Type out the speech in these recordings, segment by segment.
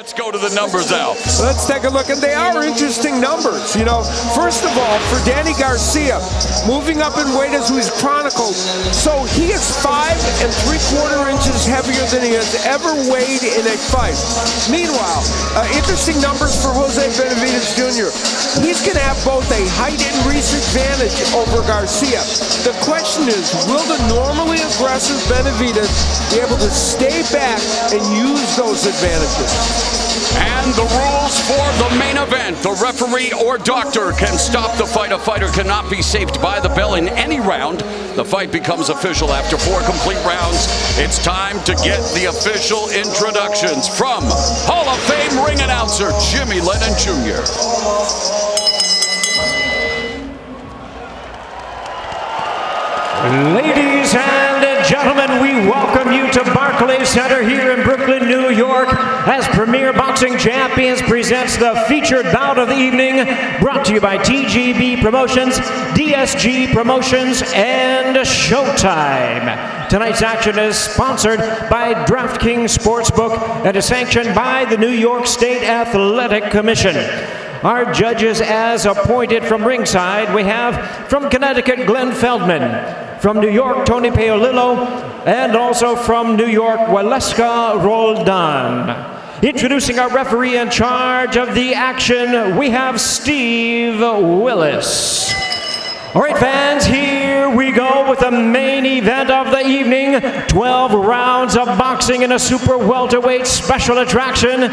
Let's go to the numbers, Al. Let's take a look, and they are interesting numbers. You know, first of all, for Danny Garcia, moving up in weight as we've chronicled, so he is 5 3/4 inches heavier than he has ever weighed in a fight. Meanwhile, interesting numbers for Jose Benavidez Jr. He's going to have both a height and reach advantage over Garcia. The question is, will the normally aggressive Benavidez be able to stay back and use those advantages? And the rules for the main event. The referee or doctor can stop the fight. A fighter cannot be saved by the bell in any round. The fight becomes official after 4 complete rounds. It's time to get the official introductions from Hall of Fame ring announcer Jimmy Lennon Jr. Ladies and gentlemen, we welcome you to Barclays Center here in Brooklyn, New York, as Premier Boxing Champions presents the featured bout of the evening, brought to you by TGB Promotions, DSG Promotions, and Showtime. Tonight's action is sponsored by DraftKings Sportsbook and is sanctioned by the New York State Athletic Commission. Our judges as appointed from ringside, we have from Connecticut, Glenn Feldman. From New York, Tony Paolillo, and also from New York, Waleska Roldan. Introducing our referee in charge of the action, we have Steve Willis. All right, fans, here we go with the main event of the evening. 12 rounds of boxing in a super welterweight special attraction.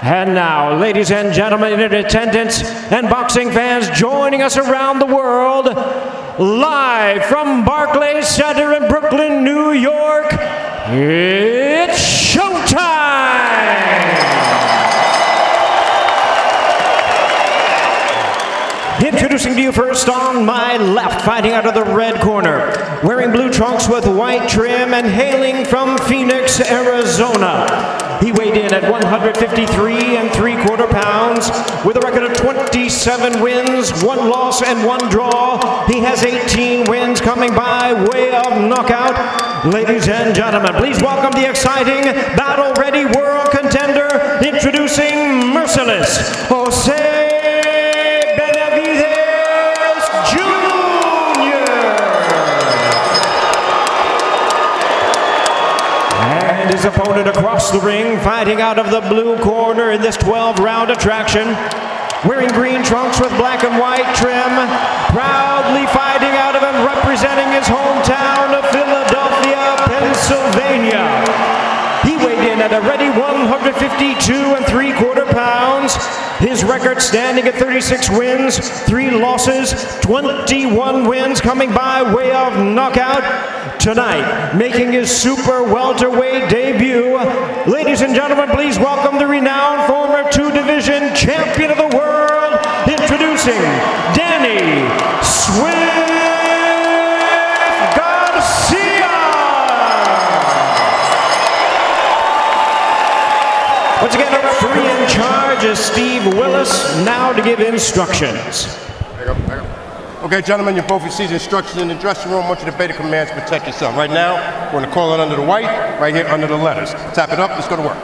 And now, ladies and gentlemen in attendance and boxing fans joining us around the world, live from Barclays Center in Brooklyn, New York, it's showtime! Introducing to you first on my left, fighting out of the red corner, wearing blue trunks with white trim and hailing from Phoenix, Arizona. He weighed in at 153 3/4 pounds with a record of 27 wins, 1 loss, and 1 draw. He has 18 wins coming by way of knockout. Ladies and gentlemen, please welcome the exciting, battle-ready world contender, introducing Merciless Jose Benavidez Jr. And his opponent across the ring, fighting out of the blue corner in this 12-round attraction, wearing green trunks with black and white trim, proudly fighting out of and representing his hometown of Philadelphia, Pennsylvania. He weighed in at a ready 152 3/4 pounds. His record standing at 36 wins, 3 losses, 21 wins coming by way of knockout. Tonight, making his super welterweight debut, ladies and gentlemen, please welcome the renowned former 2-division champion of the world, introducing Danny Swift Garcia. Once again, our referee in charge is Steve Willis, now to give instructions. Okay, gentlemen, you both received instructions in the dressing room. I want you to obey the commands, protect yourself. Right now, we're going to call it under the white, right here under the letters. Tap it up, let's go to work.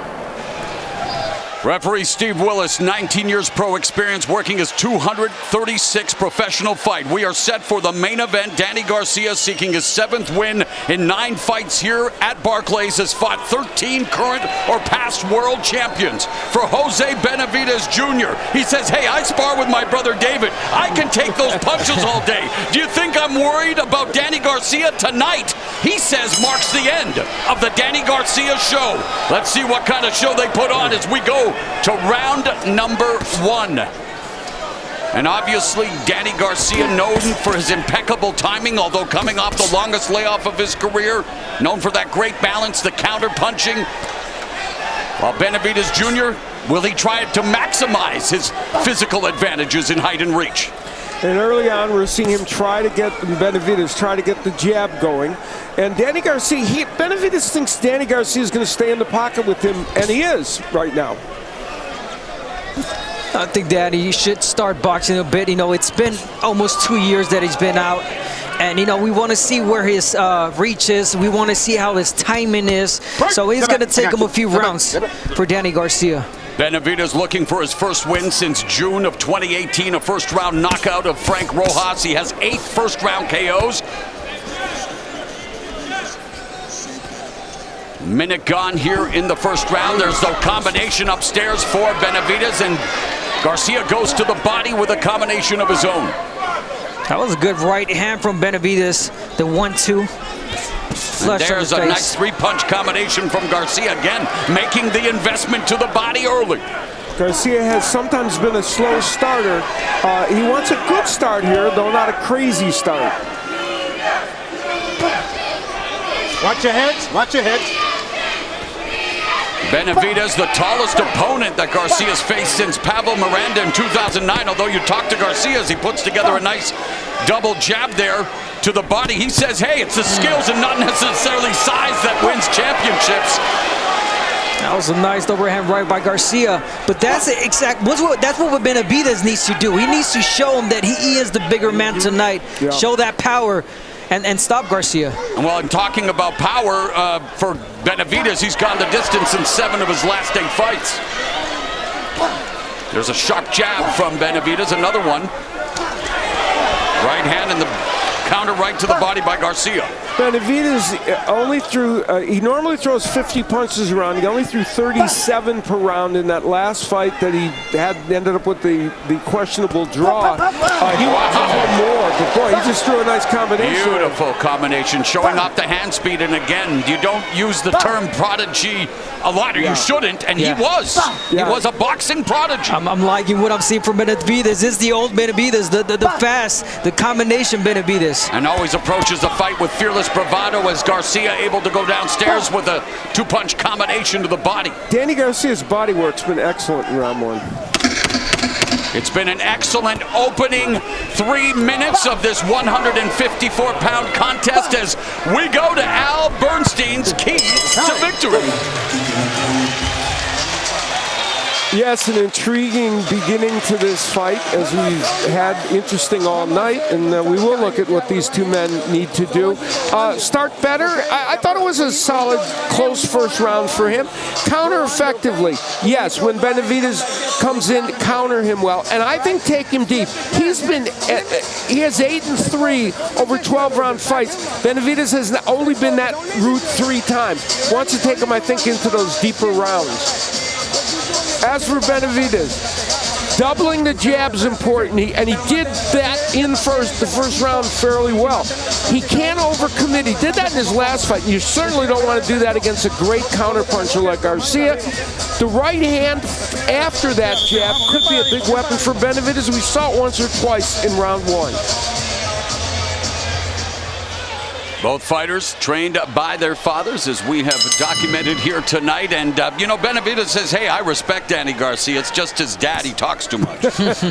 Referee Steve Willis, 19 years pro experience, working his 236th professional fight. We are set for the main event. Danny Garcia seeking his 7th win in 9 fights here at Barclays, has fought 13 current or past world champions. For Jose Benavidez Jr., he says, hey, I spar with my brother David. I can take those punches all day. Do you think I'm worried about Danny Garcia tonight? He says marks the end of the Danny Garcia show. Let's see what kind of show they put on as we go to round number 1. And obviously, Danny Garcia, known for his impeccable timing, although coming off the longest layoff of his career, known for that great balance, the counter-punching. While Benavidez Jr., will he try to maximize his physical advantages in height and reach? And early on, we're seeing him try to get the jab going. And Danny Garcia, Benavidez thinks Danny Garcia is going to stay in the pocket with him, and he is right now. I think Danny should start boxing a bit. You know, it's been almost 2 years that he's been out. And, you know, we want to see where his reach is. We want to see how his timing is. So it's going to take him a few rounds for Danny Garcia. Benavidez looking for his first win since June of 2018, a first-round knockout of Frank Rojas. He has 8 first-round KOs. Minute gone here in the first round. There's no combination upstairs for Benavidez, and Garcia goes to the body with a combination of his own. That was a good right hand from Benavidez. The 1-2. And there's a nice 3-punch combination from Garcia, again making the investment to the body early. Garcia has sometimes been a slow starter. He wants a good start here, though not a crazy start. Watch your heads, watch your heads. Benavidez, the tallest opponent that Garcia's faced since Pavel Miranda in 2009. Although you talk to Garcia as he puts together a nice double jab there to the body. He says, hey, it's the skills and not necessarily size that wins championships. That was a nice overhand right by Garcia, but that's what Benavidez needs to do. He needs to show him that he is the bigger man tonight. Yeah. Show that power and stop Garcia. Well, in talking about power for Benavidez, he's gone the distance in 7 of his last 8 fights. There's a sharp jab from Benavidez, another one. Right hand and the counter right to the body by Garcia. Benavidez only threw, he normally throws 50 punches around. He only threw 37 per round in that last fight that he ended up with the questionable draw. He wanted to throw more, but boy, he just threw a nice combination. Beautiful combination, showing off the hand speed. And again, you don't use the term prodigy a lot, or you shouldn't, and he was. He was a boxing prodigy. I'm liking what I'm seeing from Benavidez. This is the old Benavidez, the fast, the combination Benavidez. And always approaches the fight with fearless bravado, as Garcia able to go downstairs with a 2-punch combination to the body. Danny Garcia's body work's been excellent in round 1. It's been an excellent opening 3 minutes of this 154-pound contest as we go to Al Bernstein's keys to victory. Yes, an intriguing beginning to this fight, as we've had interesting all night, and we will look at what these two men need to do. Start better. I thought it was a solid, close first round for him. Counter effectively. Yes, when Benavidez comes in, counter him well, and I think take him deep. He has 8-3 over 12-round fights. Benavidez has only been that route 3 times. Wants to take him, I think, into those deeper rounds. As for Benavidez, doubling the jab's important, and he did that in the first round fairly well. He can't overcommit. He did that in his last fight. You certainly don't want to do that against a great counterpuncher like Garcia. The right hand after that jab could be a big weapon for Benavidez. We saw it once or twice in round 1. Both fighters trained by their fathers, as we have documented here tonight. And, you know, Benavidez says, hey, I respect Danny Garcia. It's just his dad. He talks too much. Has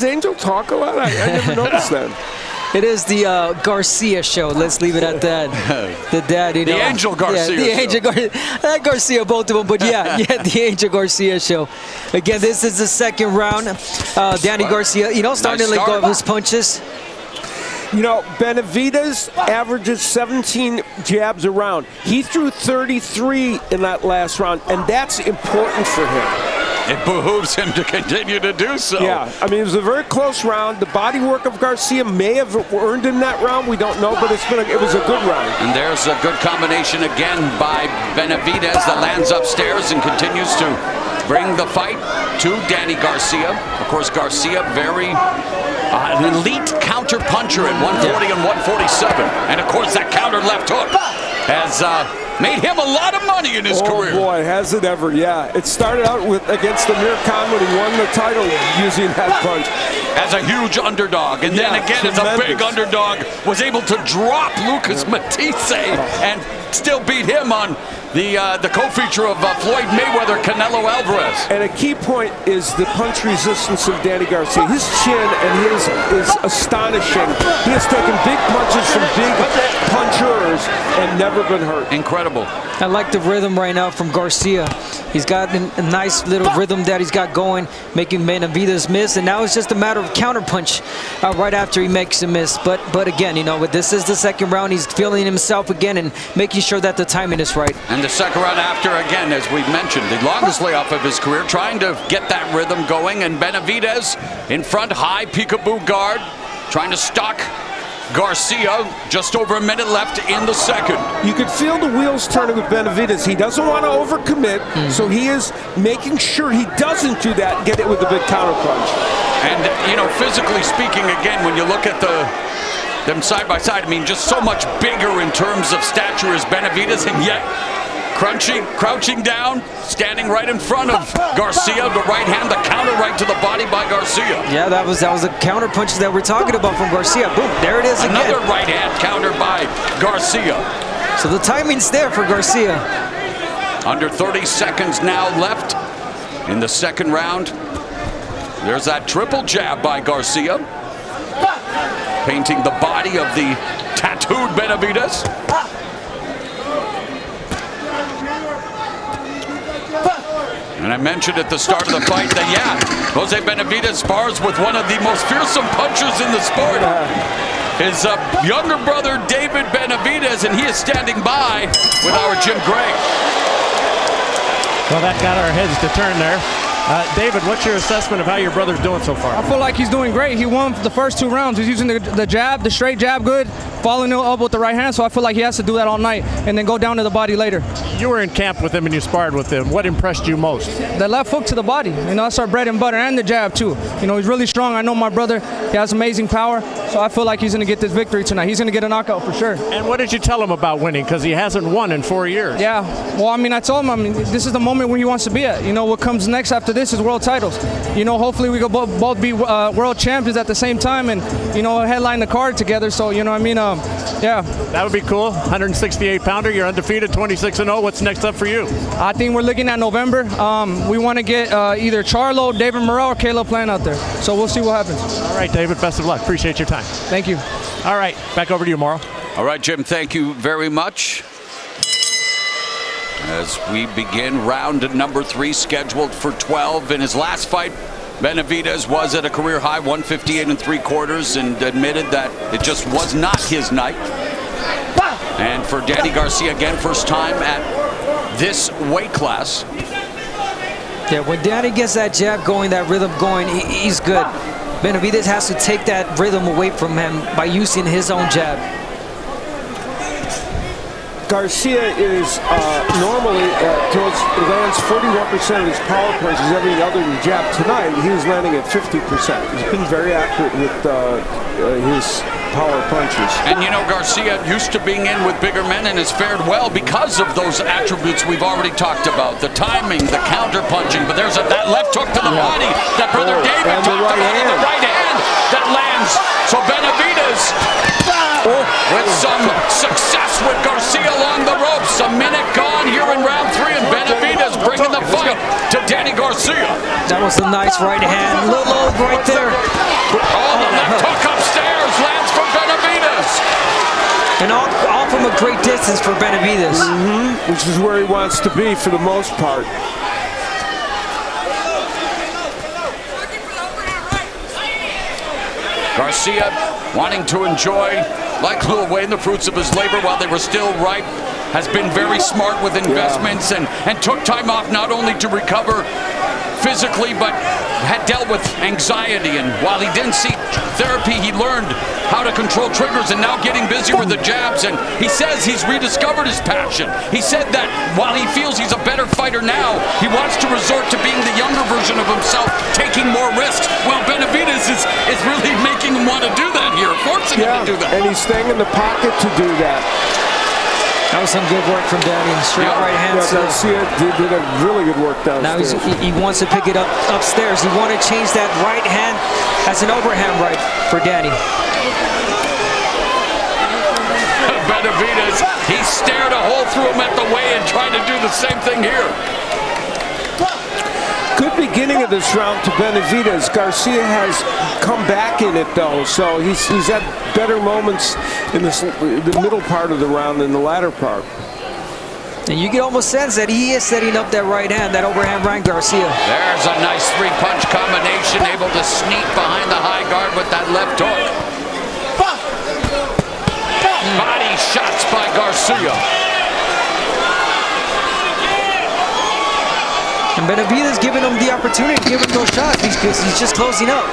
Angel talk a lot? I never noticed that. It is the Garcia show. Let's leave it at that. The dad, you know. The Angel Garcia the Angel Garcia, both of them. But yeah, the Angel Garcia show. Again, this is the second round. Danny Garcia, you know, starting to let go of his punches. You know, Benavidez averages 17 jabs a round. He threw 33 in that last round, and that's important for him. It behooves him to continue to do so. Yeah, I mean, it was a very close round. The body work of Garcia may have earned him that round. We don't know, but it was a good round. And there's a good combination again by Benavidez that lands upstairs and continues to bring the fight to Danny Garcia. Of course, Garcia very an elite counter puncher at 140 and 147. And of course, that counter left hook has made him a lot of money in his career. Oh boy, has it ever, yeah. It started out against Amir Khan when he won the title using that punch. As a huge underdog, and then again as a big underdog, was able to drop Lucas Matisse and still beat him on the co-feature of Floyd Mayweather, Canelo Alvarez. And a key point is the punch resistance of Danny Garcia. His chin and his is astonishing. He has taken big punches from big punchers and never been hurt. Incredible. I like the rhythm right now from Garcia. He's got a nice little rhythm that he's got going, making Benavidez miss, and now it's just a matter of counter punch right after he makes a miss. But again, you know, this is the second round. He's feeling himself again and making sure that the timing is right. And And the second round after, again, as we've mentioned, the longest layoff of his career, trying to get that rhythm going. And Benavidez in front, high peekaboo guard, trying to stalk Garcia. Just over a minute left in the second. You could feel the wheels turning with Benavidez. He doesn't want to overcommit, so he is making sure he doesn't do that and get it with a big counter punch. And, you know, physically speaking, again, when you look at them side by side, I mean, just so much bigger in terms of stature as Benavidez, and yet crouching down, standing right in front of Garcia. The right hand, the counter right to the body by Garcia. Yeah, that was the counter punches that we're talking about from Garcia. Boom, there it is again. Another right hand counter by Garcia. So the timing's there for Garcia. Under 30 seconds now left in the second round. There's that triple jab by Garcia, painting the body of the tattooed Benavidez. And I mentioned at the start of the fight that, yeah, Jose Benavidez spars with one of the most fearsome punchers in the sport. His younger brother, David Benavidez, and he is standing by with our Jim Gray. Well, that got our heads to turn there. David, what's your assessment of how your brother's doing so far? I feel like he's doing great. He won the first 2 rounds. He's using the jab, the straight jab good, following it up with the right hand, so I feel like he has to do that all night and then go down to the body later. You were in camp with him and you sparred with him. What impressed you most? The left hook to the body. You know, that's our bread and butter, and the jab too. You know, he's really strong. I know my brother, he has amazing power, so I feel like he's going to get this victory tonight. He's going to get a knockout for sure. And what did you tell him about winning? Because he hasn't won in 4 years. Yeah, well, I mean, I told him, this is the moment where he wants to be at. You know, what comes next after this is world titles. You know, hopefully we can both be world champions at the same time and, you know, headline the card together. So, you know what I mean? Yeah. That would be cool. 168-pounder, you're undefeated, 26-0. What's next up for you? I think we're looking at November. We want to get either Charlo, David Morrell, or Caleb Plant out there. So we'll see what happens. All right, David, best of luck. Appreciate your time. Thank you. All right, back over to you, Morrow. All right, Jim, thank you very much. As we begin round number 3, scheduled for 12. In his last fight, Benavidez was at a career high 158 3/4 and admitted that it just was not his night. And for Danny Garcia, again, first time at this weight class. Yeah, when Danny gets that jab going, that rhythm going, he's good. Benavidez has to take that rhythm away from him by using his own jab. Garcia is normally lands 41% of his power punches, everything other than jab. Tonight, he was landing at 50%. He's been very accurate with his power punches. And you know, Garcia used to being in with bigger men and has fared well because of those attributes we've already talked about. The timing, the counter punching, but there's that left hook to the body that brother David talked about, and the right hand that lands. So Benavidez with some success with Garcia along the ropes. A minute gone here in round 3, and Benavidez bringing the fight to Danny Garcia. That was a nice right hand. Little low right there. Oh, the left hook upstairs lands for Benavidez. And all from a great distance for Benavidez. Which is where he wants to be for the most part. Garcia wanting to enjoy, like Lil Wayne, the fruits of his labor while they were still ripe, has been very smart with investments and took time off not only to recover physically, but had dealt with anxiety. And while he didn't seek therapy, he learned how to control triggers and now getting busy with the jabs. And he says he's rediscovered his passion. He said that while he feels he's a better fighter now, he wants to resort to being the younger version of himself, taking more risks. Well, Benavidez is really making him want to do that here, forcing him to do that. And he's staying in the pocket to do that. That was some good work from Danny. Straight right hand. Garcia did a really good work downstairs. Now he wants to pick it up upstairs. He wanted to change that right hand as an overhand right for Danny. Benavidez, he stared a hole through him at the weigh and tried to do the same thing here. Good beginning of this round to Benavidez. Garcia has come back in it though, so he's had better moments in the middle part of the round than the latter part. And you can almost sense that he is setting up that right hand, that overhand right, Garcia. There's a nice 3-punch combination, able to sneak behind the high guard with that left hook. Body shots by Garcia. And Benavidez giving him the opportunity to give him those shots because he's just closing up.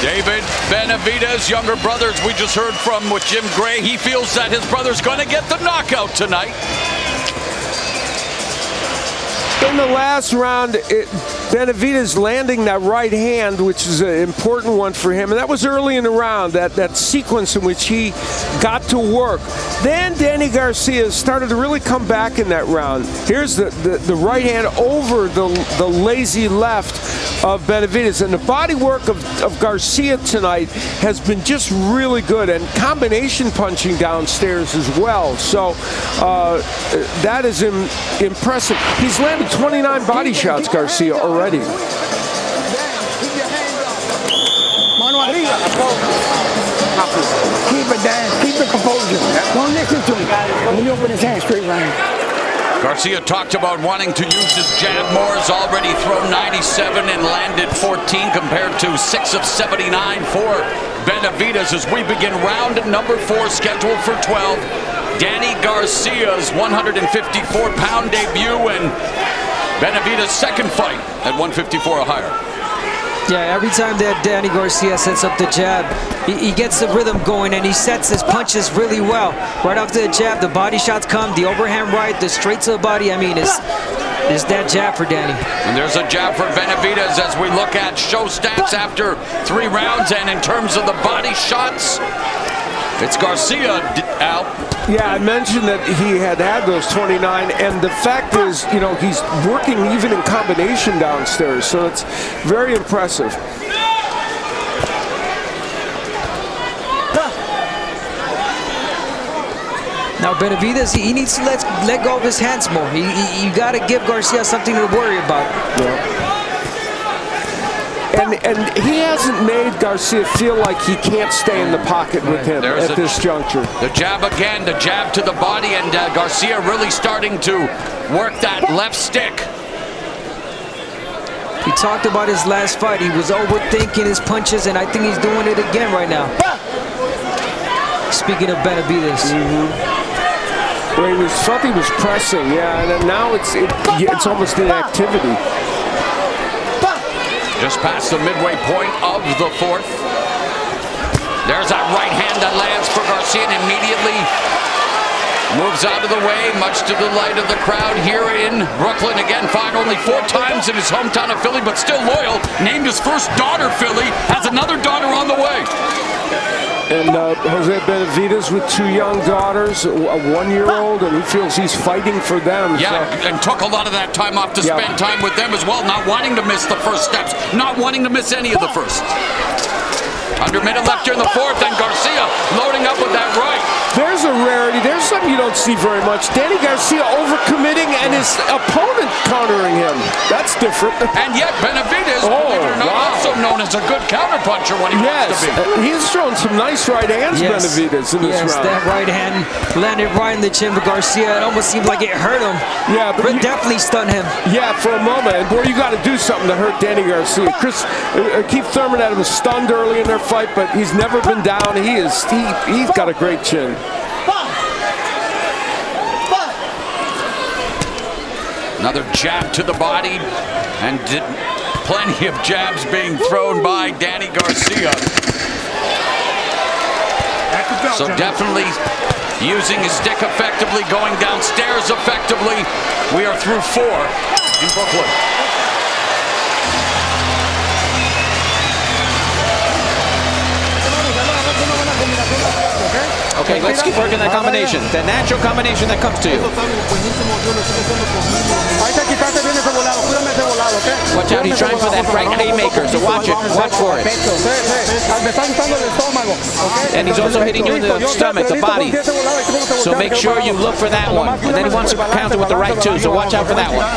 David Benavidez, younger brothers we just heard from with Jim Gray. He feels that his brother's going to get the knockout tonight. In the last round, Benavidez landing that right hand, which is an important one for him, and that was early in the round, that sequence in which he got to work. Then Danny Garcia started to really come back in that round. Here's the right hand over the lazy left of Benavidez, and the body work of Garcia tonight has been just really good, and combination punching downstairs as well. So that is impressive. He's landed 29 body shots, Garcia, already. Mano arriba. Keep it down. Keep the composure. Don't listen to him. Let me open his hand straight round. Garcia talked about wanting to use his jab more. Has already thrown 97 and landed 14 compared to 6 of 79 for Benavidez as we begin round number 4 scheduled for 12. Danny Garcia's 154-pound debut and Benavidez' second fight at 154 or higher. Yeah, every time that Danny Garcia sets up the jab, he gets the rhythm going and he sets his punches really well. Right after the jab, the body shots come, the overhand right, the straight to the body. I mean, it's that jab for Danny. And there's a jab for Benavidez as we look at show stats after 3 rounds. And in terms of the body shots, it's Garcia out. Yeah, I mentioned that he had those 29, and the fact is, you know, he's working even in combination downstairs, so it's very impressive. Now Benavidez, he needs to let go of his hands more. You got to give Garcia something to worry about. Yeah. And he hasn't made Garcia feel like he can't stay in the pocket with him at this juncture. The jab again, the jab to the body, and Garcia really starting to work that left stick. He talked about his last fight. He was overthinking his punches, and I think he's doing it again right now. Speaking of Benavidez. Well, he felt he was pressing, yeah, and then now it's almost inactivity. Just past the midway point of the 4th. There's that right hand that lands for Garcia and immediately moves out of the way, much to the delight of the crowd here in Brooklyn. Again, fought only 4 times in his hometown of Philly, but still loyal. Named his first daughter Philly, has another daughter on the way. And Jose Benavidez with 2 young daughters, a 1-year-old, and he feels he's fighting for them. Yeah, so. And took a lot of that time off to spend time with them as well, not wanting to miss the first steps, not wanting to miss any of the first. Under minute left here in the 4th, and Garcia loading up with that right. There's a rarity. There's something you don't see very much. Danny Garcia overcommitting and his opponent countering him. That's different. And yet Benavidez, believe it or not, also known as a good counterpuncher when he wants to be. He's thrown some nice right hands, Benavidez, in this round. That right hand landed right in the chin for Garcia. It almost seemed like it hurt him. Yeah, but it definitely stunned him. Yeah, for a moment. And boy, you got to do something to hurt Danny Garcia. Keith Thurman had him stunned early in their fight, but he's never been down. He's got a great chin. Another jab to the body, and plenty of jabs being thrown by Danny Garcia. So definitely using his stick effectively, going downstairs effectively. We are through 4 in Brooklyn. Okay, let's keep working that combination. The natural combination that comes to you. Watch out, he's trying for that right haymaker, so watch it. Watch for it. And he's also hitting you in the stomach, the body. So make sure you look for that one. And then he wants to counter with the right too, so watch out for that one.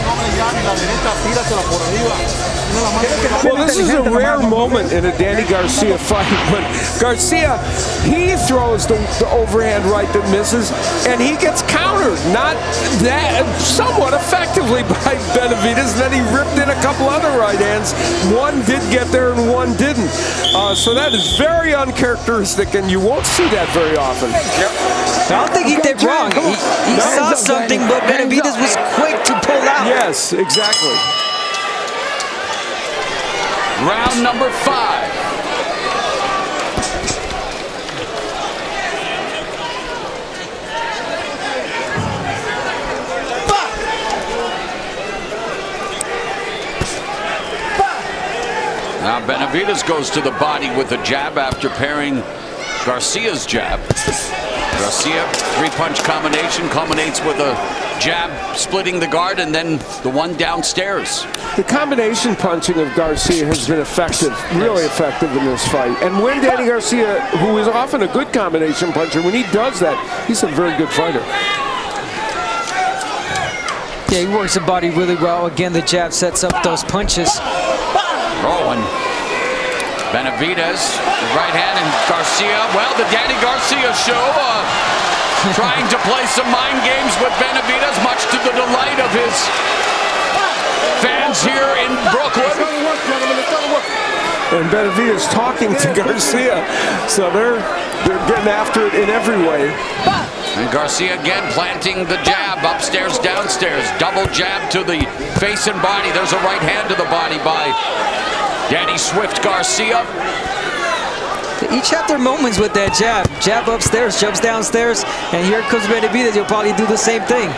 Well, this is a rare moment in a Danny Garcia fight, but Garcia, he throws the overhand right that misses, and he gets countered. countered, not that, somewhat effectively by Benavidez, and then he ripped in a couple other right hands. One did get there and one didn't. So that is very uncharacteristic, and you won't see that very often. I don't think he did wrong. He saw something, but Benavidez was quick to pull out. Yes, exactly. Round number 5. Now Benavidez goes to the body with a jab after pairing Garcia's jab. Garcia, 3-punch combination, culminates with a jab splitting the guard and then the one downstairs. The combination punching of Garcia has been effective, really effective in this fight. And when Danny Garcia, who is often a good combination puncher, when he does that, he's a very good fighter. Yeah, he works the body really well. Again, the jab sets up those punches. Oh, and Benavidez, the right hand, and Garcia. Well, the Danny Garcia show, trying to play some mind games with Benavidez, much to the delight of his fans here in Brooklyn. And Benavidez talking to Garcia, so they're getting after it in every way. And Garcia again planting the jab, upstairs, downstairs. Double jab to the face and body. There's a right hand to the body by Danny Swift Garcia. They each have their moments with that jab. Jab upstairs, jumps downstairs, and here comes Benavidez. He'll probably do the same thing.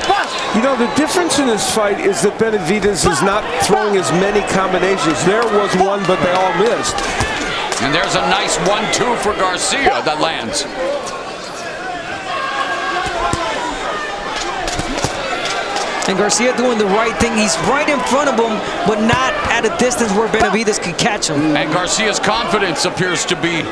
You know, the difference in this fight is that Benavidez is not throwing as many combinations. There was one, but they all missed. And there's a nice 1-2 for Garcia that lands. And Garcia doing the right thing. He's right in front of him, but not at a distance where Benavidez can catch him. And Garcia's confidence appears to be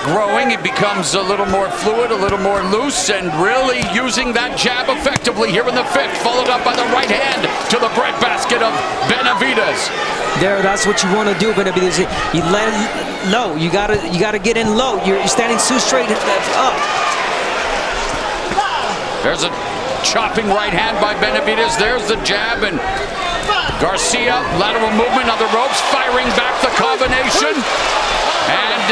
growing. It becomes a little more fluid, a little more loose, and really using that jab effectively here in the 5th, followed up by the right hand to the breadbasket of Benavidez. There, that's what you want to do, Benavidez. You let it low. You gotta get in low. You're standing too straight up. There's a chopping right hand by Benavidez. There's the jab, and Garcia, lateral movement on the ropes, firing back the combination. And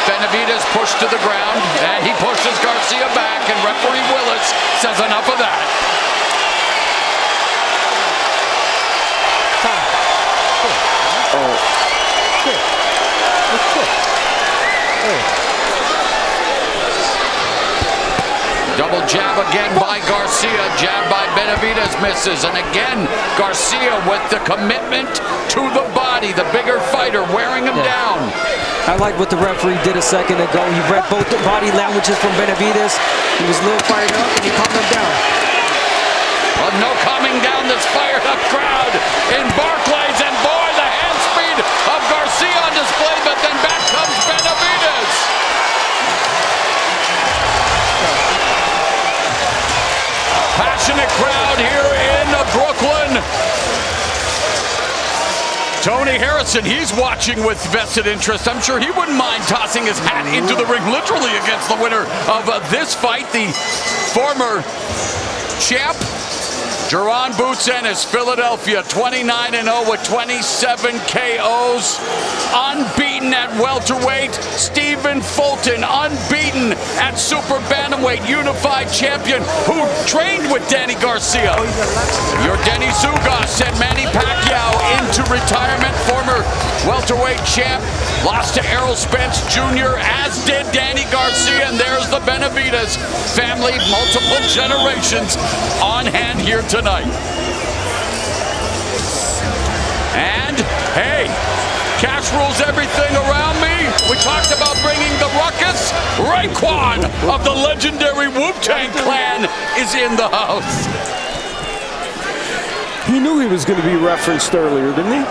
Benavidez pushed to the ground, and he pushes Garcia back, and referee Willis says enough of that. Double jab again by Garcia. Jab by Benavidez misses. And again, Garcia with the commitment to the body. The bigger fighter wearing him down. I like what the referee did a second ago. He read both the body languages from Benavidez. He was a little fired up and he calmed him down. Well, no calming down this fired up crowd in Barclays. And boy, the hand speed of Garcia on display. But then back comes Benavidez. Passionate crowd here in Brooklyn. Tony Harrison, he's watching with vested interest. I'm sure he wouldn't mind tossing his hat into the ring literally against the winner of this fight, the former champ, Jaron Boots Ennis, Philadelphia, 29-0 with 27 KOs. Unbeaten at welterweight. Stephen Fulton, unbeaten at super bantamweight, unified champion, who trained with Danny Garcia. Your Denny Zugas sent Manny Pacquiao into retirement. Former welterweight champ, lost to Errol Spence Jr., as did Danny Garcia. And there's the Benavidez family, multiple generations on hand here tonight. And hey, cash rules everything around me. We talked about bringing the ruckus. Raekwon of the legendary Wu-Tang Clan is in the house. He knew he was going to be referenced earlier, didn't he?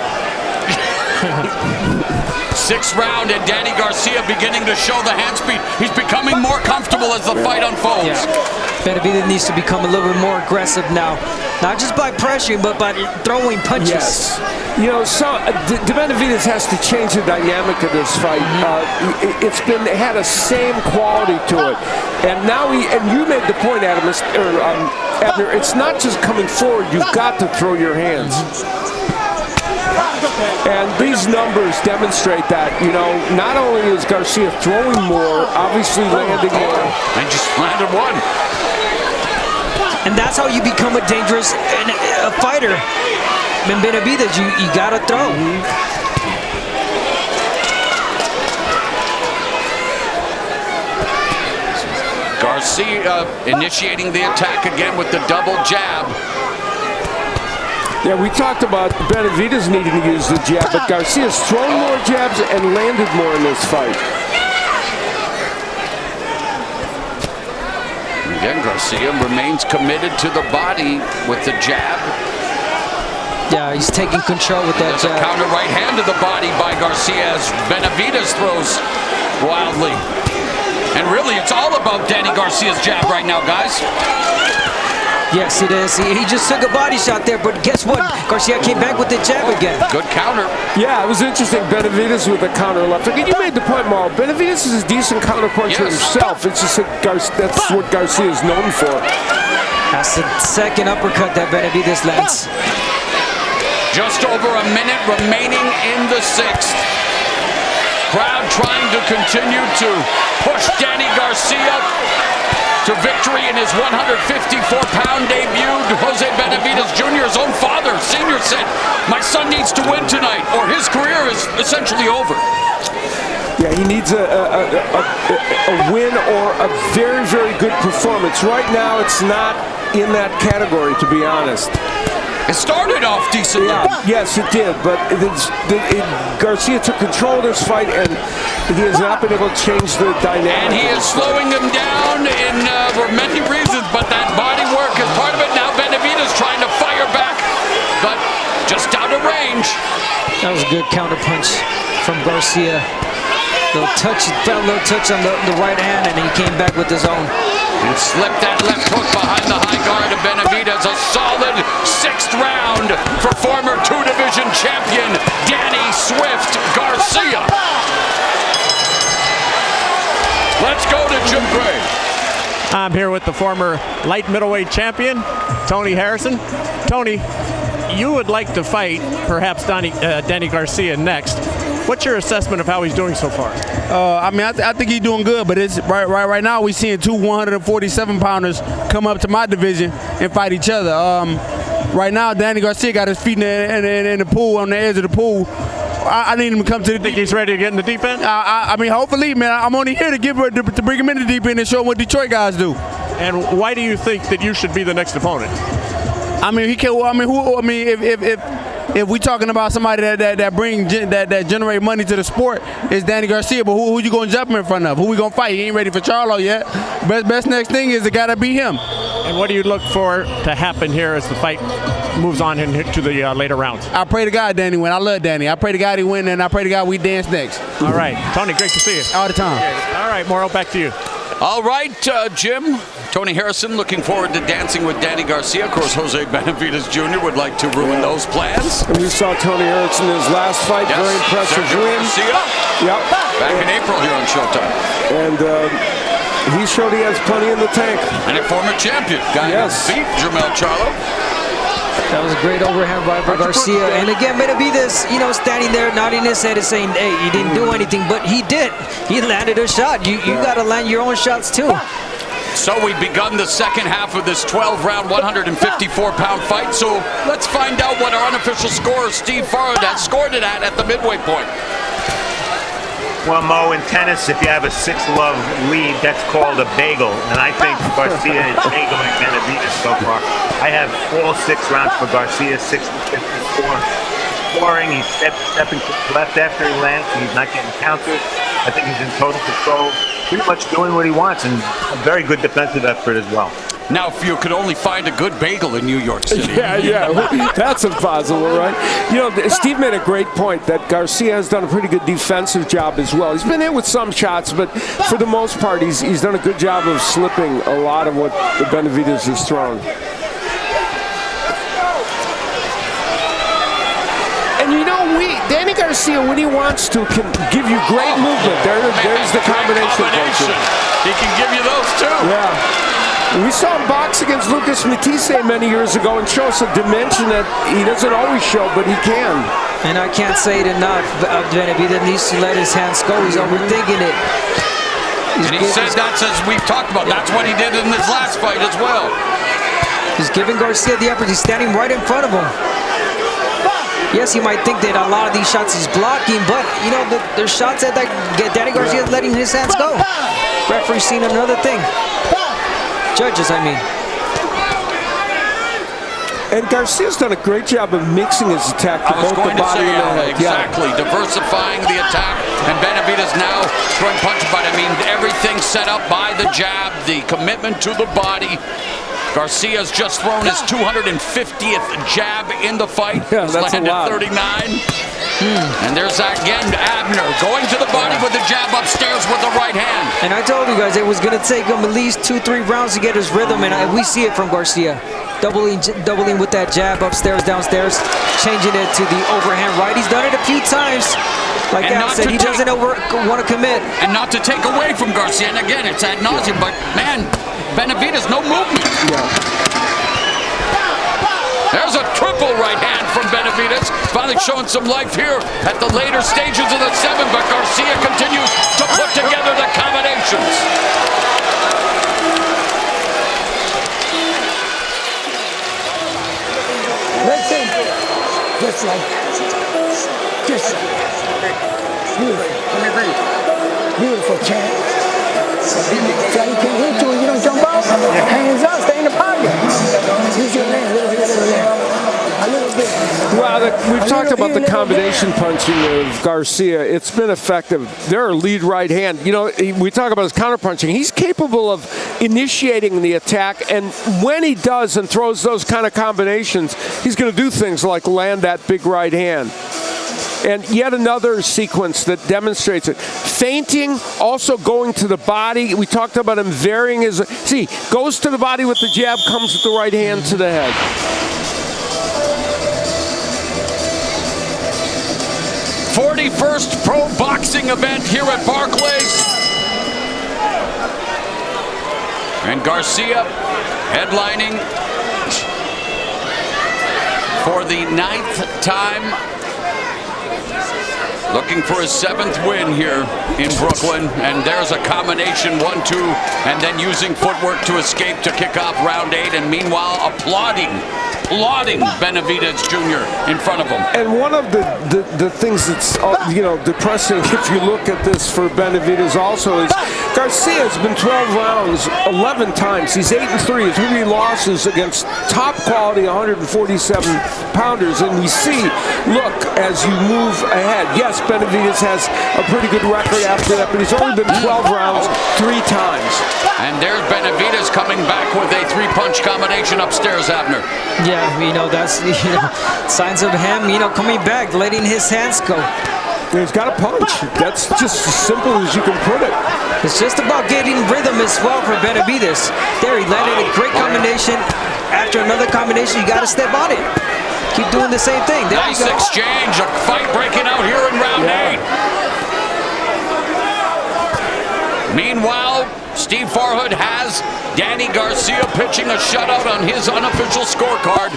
6th round, and Danny Garcia beginning to show the hand speed. He's becoming more comfortable as the fight unfolds. Yeah. Benavidez needs to become a little bit more aggressive now. Not just by pressuring, but by throwing punches. Yes. You know, so Benavidez has to change the dynamic of this fight. It had a same quality to it, and now you made the point, Adam, Abner. It's not just coming forward. You've got to throw your hands. And these numbers demonstrate that. You know, not only is Garcia throwing more, obviously landing more. And just landed one. And that's how you become a dangerous fighter. In Benavidez, you gotta throw. Garcia initiating the attack again with the double jab. Yeah, we talked about Benavidez needing to use the jab, but Garcia's thrown more jabs and landed more in this fight. Again, Garcia remains committed to the body with the jab. Yeah, he's taking control with that jab. There's a counter right hand to the body by Garcia as Benavidez throws wildly. And really, it's all about Danny Garcia's jab right now, guys. Yes, it is. He just took a body shot there, but guess what? Garcia came back with the jab again. Good counter. Yeah, it was interesting. Benavidez with a counter left. You made the point, Mauro. Benavidez is a decent counter puncher himself. It's just that's what Garcia is known for. That's the second uppercut that Benavidez lands. Just over a minute remaining in the 6th. Crowd trying to continue to push Danny Garcia to victory in his 154-pound debut. Jose Benavidez Jr., his own father, senior, said, "My son needs to win tonight, or his career is essentially over." Yeah, he needs a win or a very, very good performance. Right now, it's not in that category, to be honest. It started off decently. Yeah, yes, it did, but Garcia took control of this fight, and he has not been able to change the dynamic. And he is slowing him down for many reasons, but that body work is part of it. Now Benavidez trying to fire back, but just out of range. That was a good counter punch from Garcia. Little touch, he felt a little touch on the right hand, and he came back with his own. And slipped that left hook behind the high guard of Benavidez. A solid 6th round for former 2-division champion Danny Swift Garcia. Let's go to Jim Gray. I'm here with the former light middleweight champion, Tony Harrison. Tony, you would like to fight perhaps Danny Garcia next. What's your assessment of how he's doing so far? I think he's doing good, but it's right now we're seeing two 147-pounders come up to my division and fight each other. Right now, Danny Garcia got his feet in the pool, on the edge of the pool. I need him to come to the deep. Think he's ready to get in the deep end? I mean, hopefully, man. I'm only here to bring him in the deep end and show him what Detroit guys do. And why do you think that you should be the next opponent? I mean, he can. I mean, if we're talking about somebody that generate money to the sport, it's Danny Garcia. But who you gonna jump in front of? Who we gonna fight? He ain't ready for Charlo yet. Best next thing is it gotta be him. And what do you look for to happen here as the fight moves on into the later rounds? I pray to God Danny win. I love Danny. I pray to God he win, and I pray to God we dance next. All right, Tony, great to see you. All the time. All right, Mauro, back to you. All right, Jim. Tony Harrison looking forward to dancing with Danny Garcia. Of course, Jose Benavidez Jr. would like to ruin those plans. And we saw Tony Harrison in his last fight. Yes. Very impressive win. Garcia. Yep. Back in April here on Showtime. And he showed he has plenty in the tank. And a former champion. Guy who beat Jermell Charlo. That was a great overhand by Garcia. And again, Benavidez, standing there, nodding his head and saying, hey, you didn't do anything. But he did. He landed a shot. You got to land your own shots, too. So we've begun the second half of this 12-round, 154-pound fight. So let's find out what our unofficial scorer, Steve Farrad, has scored it at the midway point. Well, Mo, in tennis, if you have a 6-love lead, that's called a bagel. And I think Garcia is bageling Benavidez so far. I have all 6 rounds for Garcia, 60-54. Scoring, he's stepping to the left after he lands. He's not getting countered. I think he's in total control, pretty much doing what he wants, and a very good defensive effort as well. Now, if you could only find a good bagel in New York City. Yeah, that's impossible, right? Steve made a great point that Garcia has done a pretty good defensive job as well. He's been hit with some shots, but for the most part, he's done a good job of slipping a lot of what the Benavidez has thrown. And you know, Danny Garcia, when he wants to, can give you great movement. There's the combination. He can give you those too. Yeah. We saw him box against Lucas Matisse many years ago and show us a dimension that he doesn't always show, but he can. And I can't say it enough. Benavidez needs to let his hands go. He's overthinking it. And he said that's, as we've talked about, that's what he did in his last fight as well. He's giving Garcia the effort. He's standing right in front of him. Yes, you might think that a lot of these shots he's blocking, but, you know, there's shots that Danny Garcia is letting his hands go. Referee's seen another thing. Judges, I mean. And Garcia's done a great job of mixing his attack to both the body and the head. Exactly, diversifying the attack. And Benavidez now throwing punches, but I mean, everything set up by the jab, the commitment to the body. Garcia's just thrown his 250th jab in the fight. Yeah, that's landed a lot. 39. And there's again Abner going to the body with the jab upstairs with the right hand. And I told you guys it was going to take him at least 2-3 rounds to get his rhythm, and we see it from Garcia. Doubling with that jab upstairs, downstairs, changing it to the overhand right. He's done it a few times. Like Al said, he doesn't want to commit. And not to take away from Garcia. And again, it's ad nauseum, but man, Benavidez, no movement. Yeah. There's a triple right hand from Benavidez. Finally showing some life here at the later stages of the 7th, but Garcia continues to put together the combinations. Let's see. Just like that. Just like that. Beautiful. Beautiful, Chad. So you can't hit you when you don't jump off. Hands up, stay in the pocket. Use your hand a little bit, a little bit. Well, we've talked about the combination punching of Garcia. It's been effective. They're a lead right hand. You know, we talk about his counter punching. He's capable of initiating the attack, and when he does and throws those kind of combinations, he's going to do things like land that big right hand. And yet another sequence that demonstrates it. Feinting, also going to the body. We talked about him varying his... See, goes to the body with the jab, comes with the right hand to the head. '41st pro boxing event here at Barclays. And Garcia headlining for the 9th time. Looking for his 7th win here in Brooklyn. And there's a combination 1-2, and then using footwork to escape to kick off round 8. And meanwhile, applauding Benavidez Jr. in front of him. And one of the things that's depressing, if you look at this for Benavidez also, is Garcia's been 12 rounds 11 times. He's 8-3. His 3 losses against top quality 147 pounders. And we see, look, as you move ahead, yes, Benavidez has a pretty good record after that, but he's only been 12 rounds 3 times. And there's Benavidez coming back with a 3-punch combination upstairs, Abner. Yeah, that's signs of him, coming back, letting his hands go. He's got a punch. That's just as simple as you can put it. It's just about getting rhythm as well for Benavidez. There, he landed a great combination. After another combination, you got to step on it. Keep doing the same thing. There nice exchange, a fight breaking out here in round 8. Meanwhile, Steve Farhood has Danny Garcia pitching a shutout on his unofficial scorecard.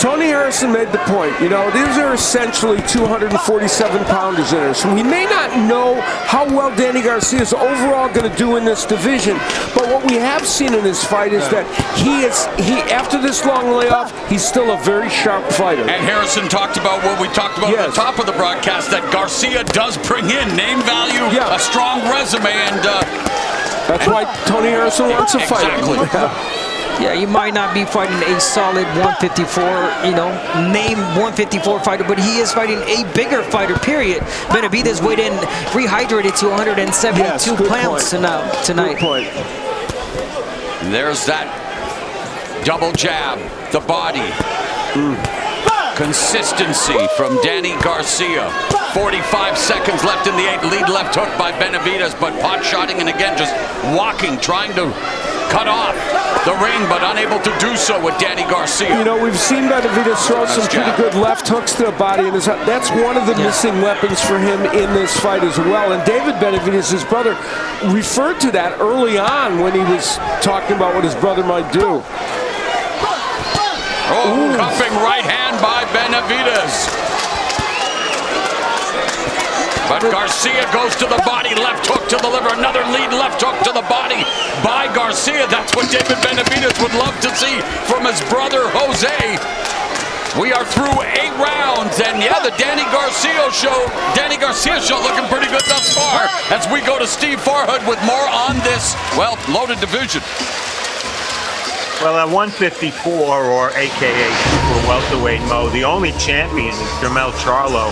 Tony Harrison made the point, these are essentially 247 pounders in there. So we may not know how well Danny Garcia is overall going to do in this division, but what we have seen in his fight is that he after this long layoff, he's still a very sharp fighter. And Harrison talked about what we talked about at the top of the broadcast, that Garcia does bring in name value, a strong resume, and that's why Tony Harrison wants to fight. Exactly. Yeah, you might not be fighting a solid 154, name 154 fighter, but he is fighting a bigger fighter, period. Benavidez weighed in, rehydrated to 172 pounds tonight. Good point. There's that double jab, the body. Consistency from Danny Garcia. 45 seconds left in the 8th. Lead left hook by Benavidez, but pot shotting and again just walking, trying to cut off the ring, but unable to do so with Danny Garcia. You know, we've seen Benavidez throw some pretty good left hooks to the body, and that's one of the missing weapons for him in this fight as well. And David Benavidez, his brother, referred to that early on when he was talking about what his brother might do. Oh, cuffing right hand by Benavidez. But Garcia goes to the body, left hook to the liver, another lead left hook to the body by Garcia. That's what David Benavidez would love to see from his brother Jose. We are through 8 rounds, and yeah, the Danny Garcia show looking pretty good thus far as we go to Steve Farhood with more on this, well, loaded division. Well, at 154, or AKA super welterweight, Mo, the only champion is Jermell Charlo.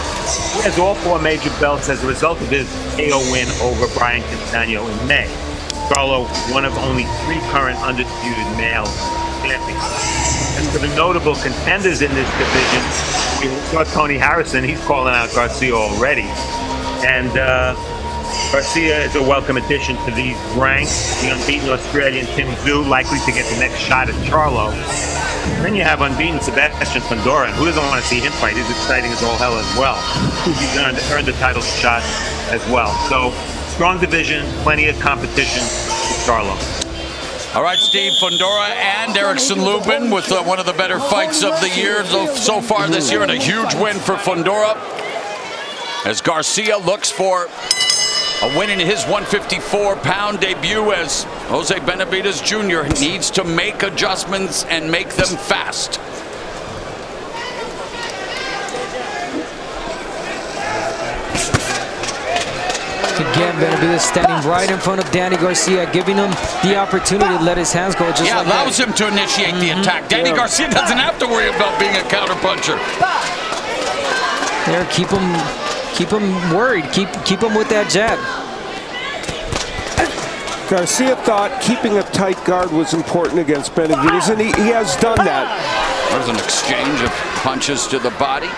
He has all 4 major belts as a result of his KO win over Brian Castano in May. Charlo, one of only 3 current undisputed male champions. And for the notable contenders in this division, we saw Tony Harrison. He's calling out Garcia already. And Garcia is a welcome addition to these ranks. The unbeaten Australian Tim Tszyu likely to get the next shot at Charlo. And then you have unbeaten Sebastian Fundora, and who doesn't want to see him fight? He's exciting as all hell as well. He's earned the title shot as well. So, strong division, plenty of competition with Charlo. All right, Steve, Fundora and Erickson Lubin with one of the better fights of the year so far this year, and a huge win for Fundora as Garcia looks for a win in his 154-pound debut, as Jose Benavidez Jr. needs to make adjustments and make them fast. Again, Benavidez standing right in front of Danny Garcia, giving him the opportunity to let his hands go. Just like allows him to initiate the attack. Danny Garcia doesn't have to worry about being a counterpuncher. There, keep him worried. Keep him with that jab. Garcia thought keeping a tight guard was important against Benavidez, and he has done that. There's an exchange of punches to the body.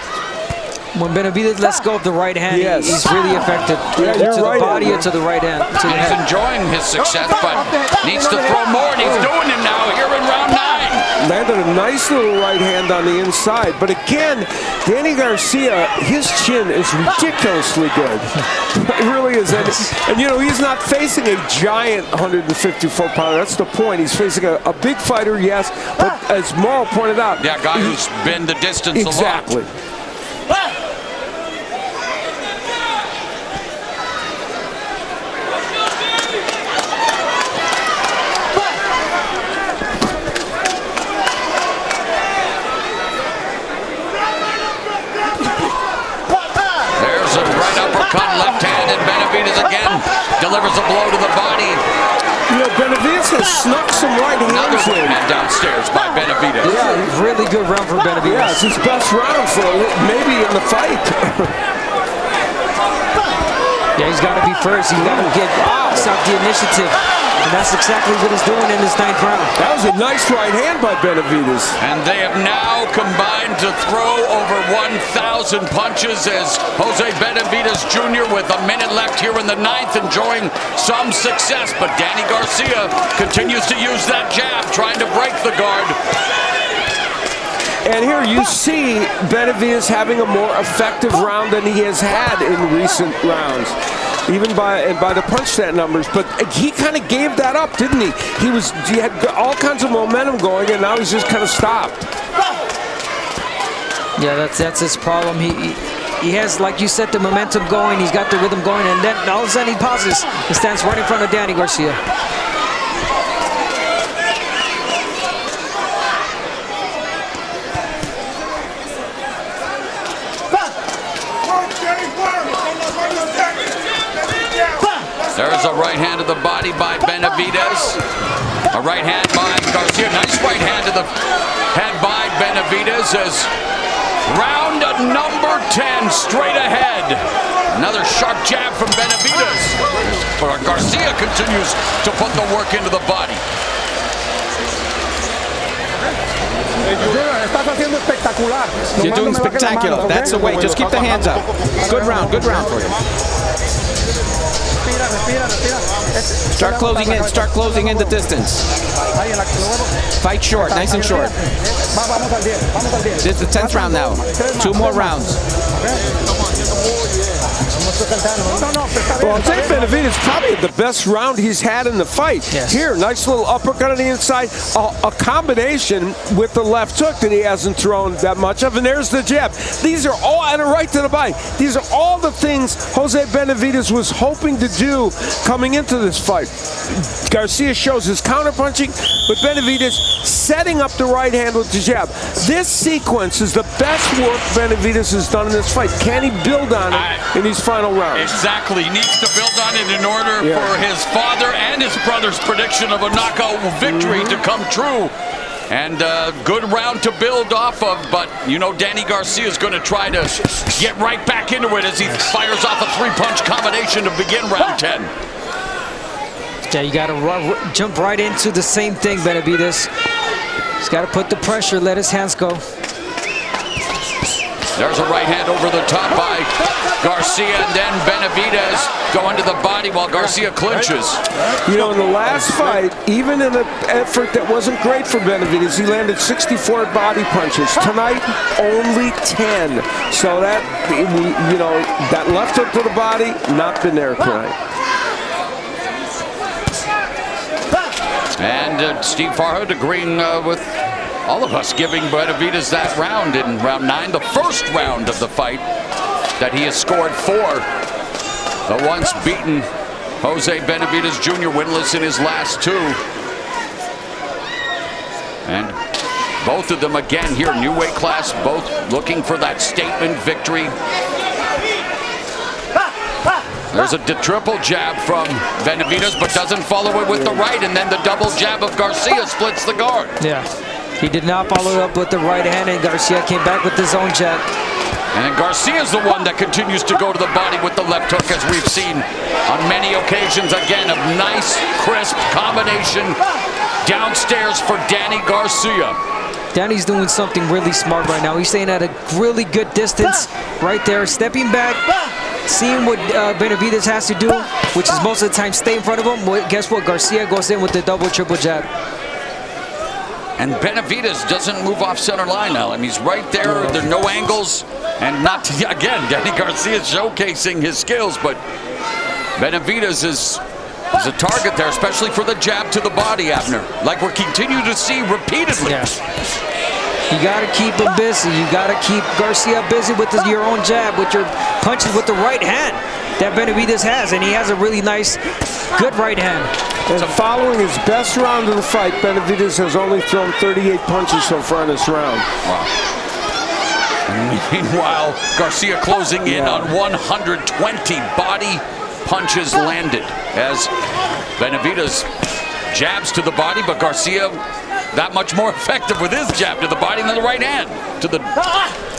When Benavidez lets go of the right hand, he's really effective. Yeah, to the body or to the right hand. He's enjoying his success, but needs to throw more, and he's doing it now here in round 9. Landed a nice little right hand on the inside. But again, Danny Garcia, his chin is ridiculously good. It really is. And you know, he's not facing a giant 154-pounder. That's the point. He's facing a big fighter, yes, but as Morrow pointed out. Yeah, a guy who's been the distance a lot. Exactly. Left-handed, Benavidez again delivers a blow to the body. You know, Benavidez has snuck some right hands in. And downstairs by Benavidez. Yeah, really good round for Benavidez. Yeah, it's his best round for maybe in the fight. Yeah, he's got to be first. He's got to get stop the initiative. And that's exactly what he's doing in this 9th round. That was a nice right hand by Benavidez. And they have now combined to throw over 1,000 punches as Jose Benavidez Jr. with a minute left here in the 9th, enjoying some success. But Danny Garcia continues to use that jab, trying to break the guard. And here you see Benavidez having a more effective round than he has had in recent rounds, even by the punch stat numbers. But he kind of gave that up, didn't he? He had all kinds of momentum going, and now he's just kind of stopped. Yeah, that's his problem. He has, like you said, the momentum going. He's got the rhythm going, and then all of a sudden he pauses. He stands right in front of Danny Garcia. There's a right hand to the body by Benavidez. A right hand by Garcia. Nice right hand to the head by Benavidez as round number 10 straight ahead. Another sharp jab from Benavidez. Garcia continues to put the work into the body. You're doing spectacular. That's the way. Just keep the hands up. Good round for you. Start closing in the distance. Fight short, nice and short. This is the 10th round now. 2 more rounds. Well, Jose Benavidez probably the best round he's had in the fight. Yes. Here, nice little uppercut on the inside, a combination with the left hook that he hasn't thrown that much of, and there's the jab. These are all, and a right to the body. These are all the things Jose Benavidez was hoping to do coming into this fight. Garcia shows his counterpunching, but Benavidez setting up the right hand with the jab. This sequence is the best work Benavidez has done in this fight. Can he build on it in these final rounds? Exactly. He needs to build on it in order for his father and his brother's prediction of a knockout victory to come true. And good round to build off of, but you know Danny Garcia is going to try to get right back into it as he fires off a 3-punch combination to begin round 10. Yeah, you got to jump right into the same thing, Benavidez. He's got to put the pressure, let his hands go. There's a right hand over the top by Garcia, and then Benavidez going to the body while Garcia clinches. You know, in the last fight, even in an effort that wasn't great for Benavidez, he landed 64 body punches. Tonight, only 10. So that, you know, that left hook to the body, not been there tonight. And Steve Farhood agreeing with all of us, giving Benavidez that round in round 9, the first round of the fight that he has scored 4. The once beaten Jose Benavidez Jr. winless in his last 2. And both of them again here, new weight class, both looking for that statement victory. There's a triple jab from Benavidez, but doesn't follow it with the right, and then the double jab of Garcia splits the guard. Yeah, he did not follow it up with the right hand, and Garcia came back with his own jab. And then Garcia's the one that continues to go to the body with the left hook, as we've seen on many occasions. Again, a nice, crisp combination downstairs for Danny Garcia. Danny's doing something really smart right now. He's staying at a really good distance right there, stepping back, seeing what Benavidez has to do, which is most of the time stay in front of him. Well, guess what? Garcia goes in with the double, triple jab. And Benavidez doesn't move off center line now. I mean, he's right there. There are no angles. And not, again, Danny Garcia is showcasing his skills, but Benavidez is a target there, especially for the jab to the body, Abner, like we're continuing to see repeatedly. Yeah. You got to keep him busy. You got to keep Garcia busy with your own jab, with your punches with the right hand that Benavidez has, and he has a really nice, good right hand. And following his best round of the fight, Benavidez has only thrown 38 punches so far in this round. Wow. Meanwhile, Garcia closing in on 120 body punches landed as Benavidez jabs to the body, but Garcia that much more effective with his jab to the body than the right hand to the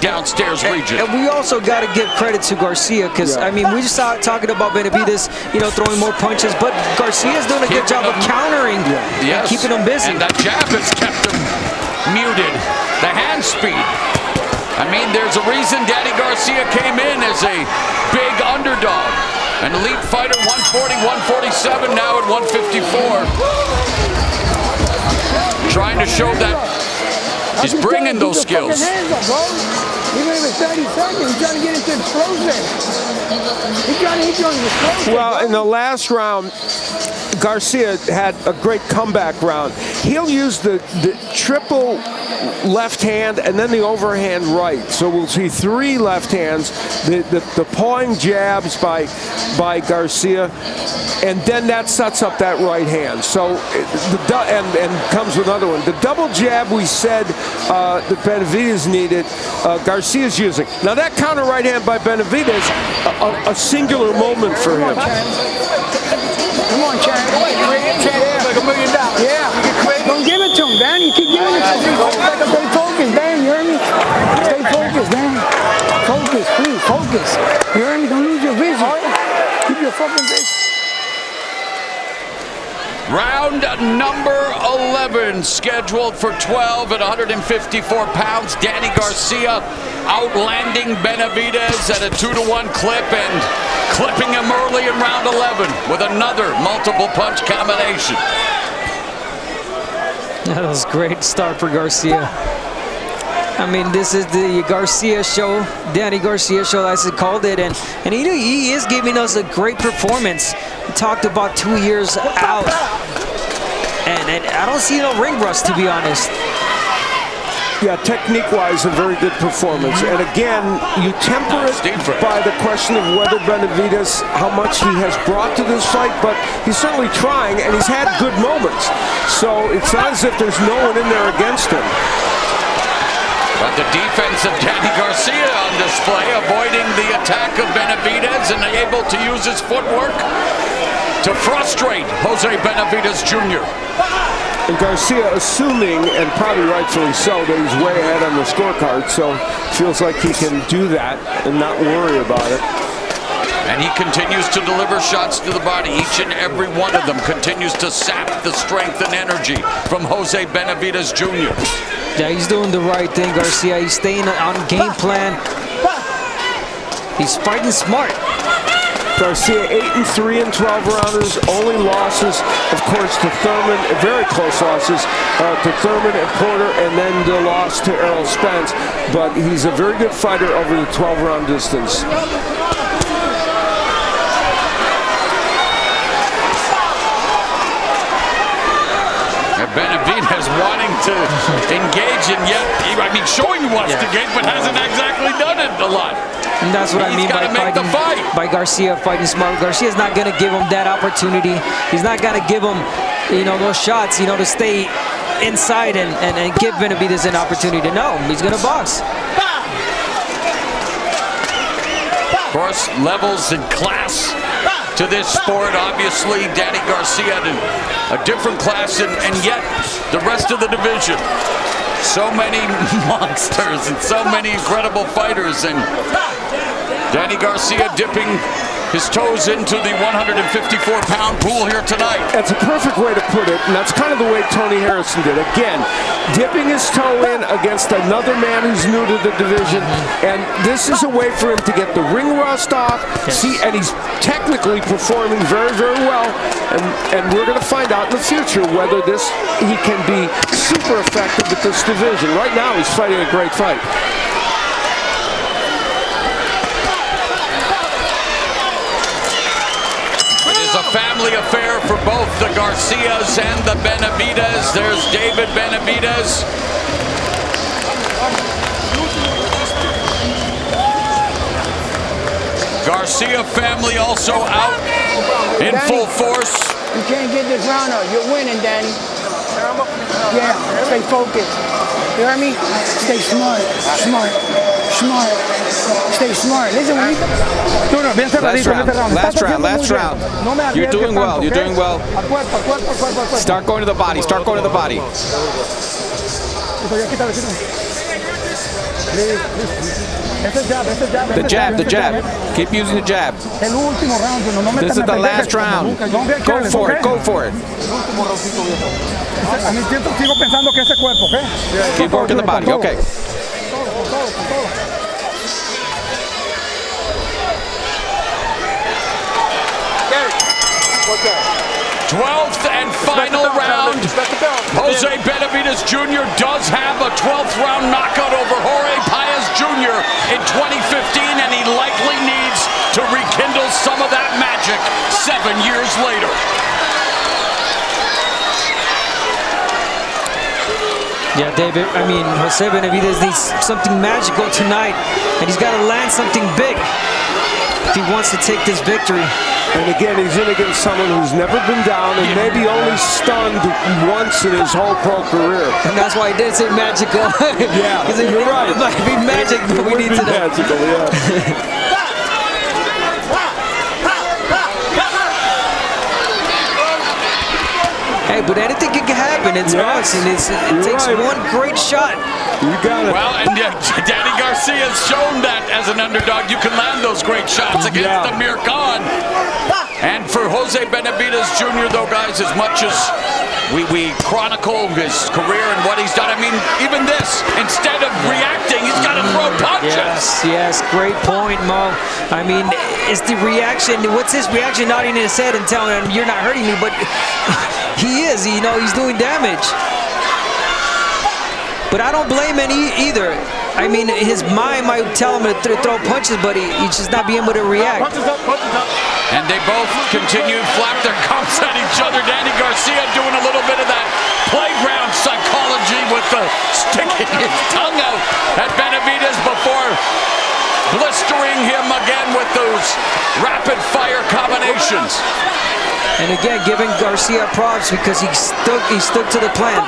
downstairs region. And we also got to give credit to Garcia, because I mean, we just started talking about Benavidez, you know, throwing more punches, but Garcia's doing a good job of countering and keeping him busy. And that jab has kept him muted. The hand speed. I mean, there's a reason Danny Garcia came in as a big underdog. An elite fighter, 140, 147, now at 154. Trying to show that he's bringing those skills. Even if it's 30 seconds, he's trying to get into explosive. He's trying to hit you on the explosive. Well, in the last round, Garcia had a great comeback round. He'll use the triple left hand and then the overhand right. So we'll see 3 left hands, the pawing jabs by Garcia, and then that sets up that right hand. So and comes with another one. The double jab we said that Benavidez needed, Garcia's using. Now that counter right hand by Benavidez, a singular moment for him. Come on, Chad. Like $1 million. Yeah. Don't give it to him, man. You keep giving it to him. Stay focused, man. You hear me? Stay focused, man. Focus, please. Focus. You hear me? Don't lose your vision. Keep your fucking vision. Round number 11, scheduled for 12 at 154 pounds. Danny Garcia outlanding Benavidez at a 2-to-1 clip and clipping him early in round 11 with another multiple punch combination. That was a great start for Garcia. I mean, this is the Garcia show, Danny Garcia show, as he called it, and he is giving us a great performance. We talked about 2 years out, and I don't see no ring rust, to be honest. Yeah, technique-wise, a very good performance. And again, you temper it by the question of whether Benavidez, how much he has brought to this fight, but he's certainly trying, and he's had good moments. So it's not as if there's no one in there against him. But the defense of Danny Garcia on display, avoiding the attack of Benavidez and able to use his footwork to frustrate Jose Benavidez Jr. And Garcia assuming, and probably rightfully so, that he's way ahead on the scorecard, so feels like he can do that and not worry about it. And he continues to deliver shots to the body. Each and every one of them continues to sap the strength and energy from Jose Benavidez Jr. Yeah, he's doing the right thing, Garcia. He's staying on game plan. He's fighting smart. Garcia 8-3 in 12 rounders. Only losses, of course, to Thurman, very close losses to Thurman and Porter, and then the loss to Errol Spence. But he's a very good fighter over the 12-round distance. Benavidez wanting to engage, and yet, I mean, showing he wants to engage, but hasn't exactly done it a lot. And that's what I mean by Garcia fighting smart. Garcia's not going to give him that opportunity. He's not going to give him, those shots, to stay inside and give Benavidez an opportunity. No, he's going to box. Of course, levels and class to this sport. Obviously, Danny Garcia in a different class, and yet the rest of the division. So many monsters and so many incredible fighters, and Danny Garcia dipping his toes into the 154-pound pool here tonight. That's a perfect way to put it, and that's kind of the way Tony Harrison did. Again, dipping his toe in against another man who's new to the division, and this is a way for him to get the ring rust off. See, and he's technically performing very, very well, and we're going to find out in the future whether he can be super effective at this division. Right now, he's fighting a great fight. A family affair for both the Garcias and the Benavidez. There's David Benavidez. Garcia family also out in Danny, full force. You can't get this round up. You're winning, Danny. Yeah, stay focused. You hear me? Stay smart. Stay smart. Listen, when Last round. You're doing well. You're doing well. Start going to the body. Start going to the body. The jab. Keep using the jab. This is the last round. Go for it. Keep working the body. Okay. 12th and final round. Jose Benavidez Jr. does have a 12th round knockout over Jorge Paez Jr. in 2015, and he likely needs to rekindle some of that magic 7 years later. Yeah, David, I mean, Jose Benavidez needs something magical tonight, and he's got to land something big if he wants to take this victory. And again, he's in against someone who's never been down and maybe only stunned once in his whole pro career. And that's why I did say magical. Yeah, you're right. It might be magic, but we need to know. Magical, yeah. Hey, but anything can happen. It's boxing. It takes one great shot. You got it. Well, and Danny Garcia has shown that as an underdog, you can land those great shots against Amir Khan. And for Jose Benavidez Jr., though, guys, as much as we chronicle his career and what he's done, I mean, even this, instead of reacting, he's got to throw punches. Yes, great point, Mo. I mean, it's the reaction. What's his reaction? Nodding his head and telling him, you're not hurting me, but he is. You know, he's doing damage. But I don't blame him either. I mean, his mind might tell him to throw punches, but he's just not being able to react. And they both continue to flap their gums at each other. Danny Garcia doing a little bit of that playground psychology with the sticking his tongue out at Benavidez before blistering him again with those rapid-fire combinations. And again, giving Garcia props because he stuck to the plan.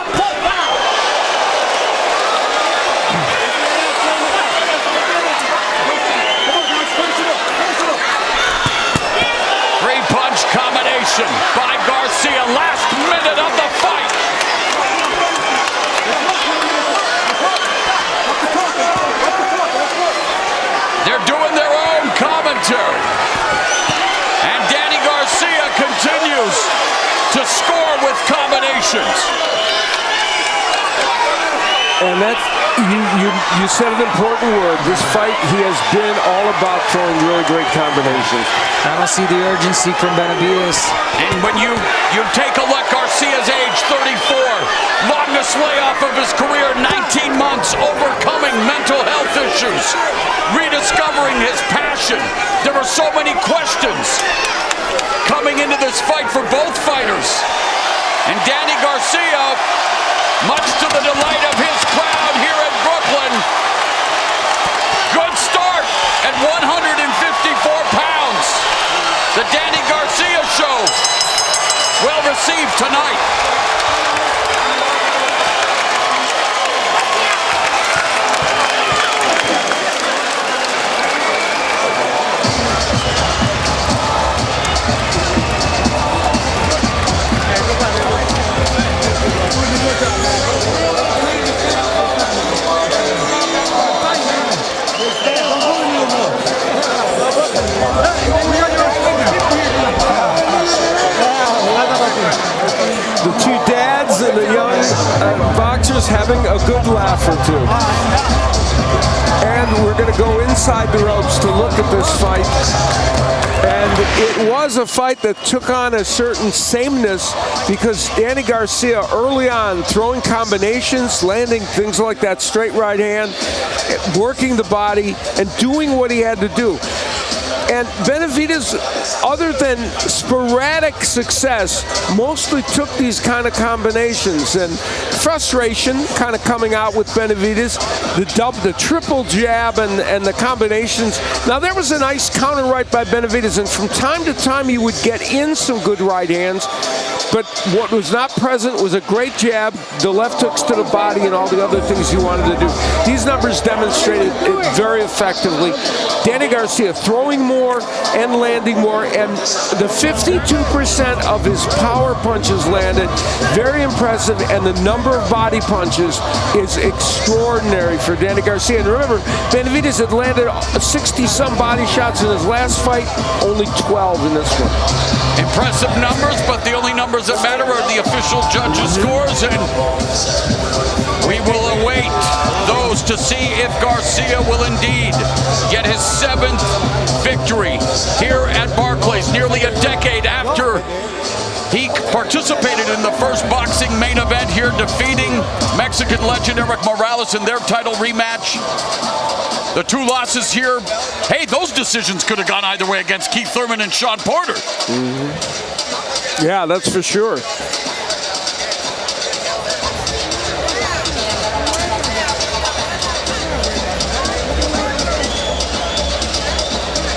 Combination by Garcia, last minute of the fight. They're doing their own commentary. And Danny Garcia continues to score with combinations. And that's, you said an important word. This fight, he has been all about throwing really great combinations. I don't see the urgency from Benavidez. And when you take a look, Garcia's age 34, longest layoff of his career, 19 months, overcoming mental health issues, rediscovering his passion. There were so many questions coming into this fight for both fighters. And Danny Garcia, much to the delight of his crowd here in Brooklyn, good start at 154 pounds. The Danny Garcia show, well received tonight. The two dads and the young boxers having a good laugh or two. And we're going to go inside the ropes to look at this fight. And it was a fight that took on a certain sameness because Danny Garcia early on throwing combinations, landing things like that straight right hand, working the body, and doing what he had to do. And Benavidez, other than sporadic success, mostly took these kind of combinations. And frustration kind of coming out with Benavidez, the triple jab and the combinations. Now, there was a nice counter right by Benavidez, and from time to time he would get in some good right hands. But what was not present was a great jab, the left hooks to the body, and all the other things he wanted to do. These numbers demonstrated it very effectively. Danny Garcia throwing more and landing more, and the 52% of his power punches landed, very impressive, and the number of body punches is extraordinary for Danny Garcia. And remember, Benavidez had landed 60-some body shots in his last fight, only 12 in this one. Impressive numbers, but the only numbers that matter are the official judges' scores, and we will await those to see if Garcia will indeed get his 7th victory here at Barclays, nearly a decade after he participated in the first boxing main event here, defeating Mexican legend Erik Morales in their title rematch. The 2 losses here, hey, those decisions could have gone either way against Keith Thurman and Sean Porter. Yeah, that's for sure.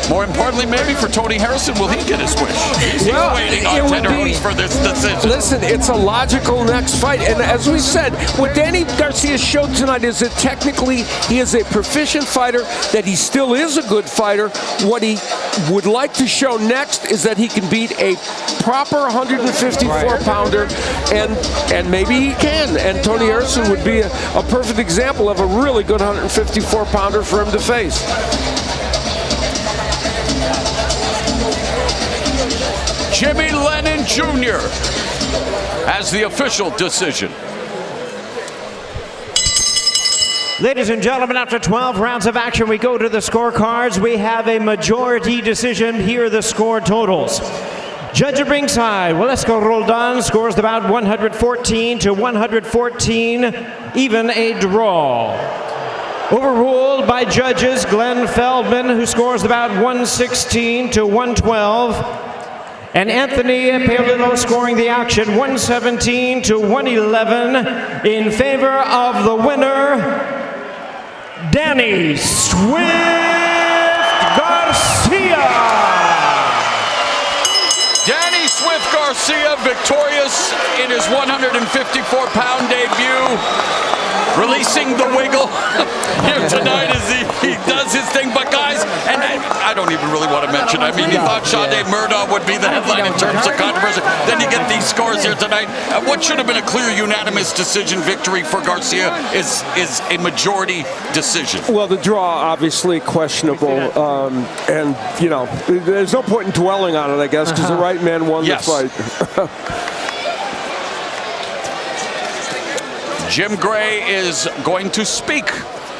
More importantly, maybe for Tony Harrison, will he get his wish? He's waiting on tenterhooks for this decision. Listen, it's a logical next fight. And as we said, what Danny Garcia showed tonight is that technically he is a proficient fighter, that he still is a good fighter. What he would like to show next is that he can beat a proper 154-pounder, and maybe he can. And Tony Harrison would be a perfect example of a really good 154-pounder for him to face. Jr. as the official decision. Ladies and gentlemen, after 12 rounds of action, we go to the scorecards. We have a majority decision. Here are the score totals. Judge at ringside, Waleska Roldan scores about 114 to 114, even a draw. Overruled by judges Glenn Feldman, who scores about 116 to 112, and Anthony Paolillo scoring the action 117 to 111 in favor of the winner, Danny Swift Garcia. Danny Swift Garcia victorious in his 154-pound debut, releasing the wiggle here tonight as he does his thing. But guys, and I don't even really want to mention, I mean, you thought Sade Murdoch would be the headline in terms of controversy. Then you get these scores here tonight. What should have been a clear unanimous decision victory for Garcia is a majority decision. Well, the draw obviously questionable, and you know, there's no point in dwelling on it, I guess, because the right man won the fight. Jim Gray is going to speak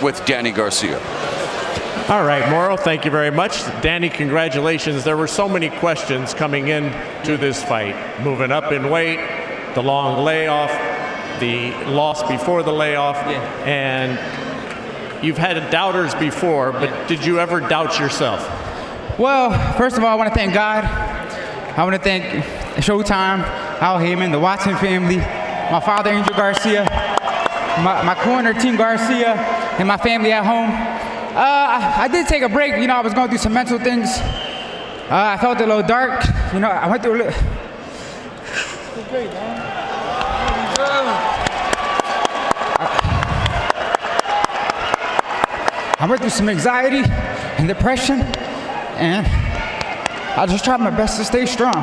with Danny Garcia. All right, Mauro, thank you very much. Danny, congratulations. There were so many questions coming in to this fight. Moving up in weight, the long layoff, the loss before the layoff, and you've had doubters before, but did you ever doubt yourself? Well, first of all, I want to thank God. I want to thank Showtime, Al Heyman, the Watson family, my father, Angel Garcia, my corner, Team Garcia, and my family at home. I did take a break. You know, I was going through some mental things. I felt a little dark. You know, I went through a little... I went through some anxiety and depression, and I just tried my best to stay strong.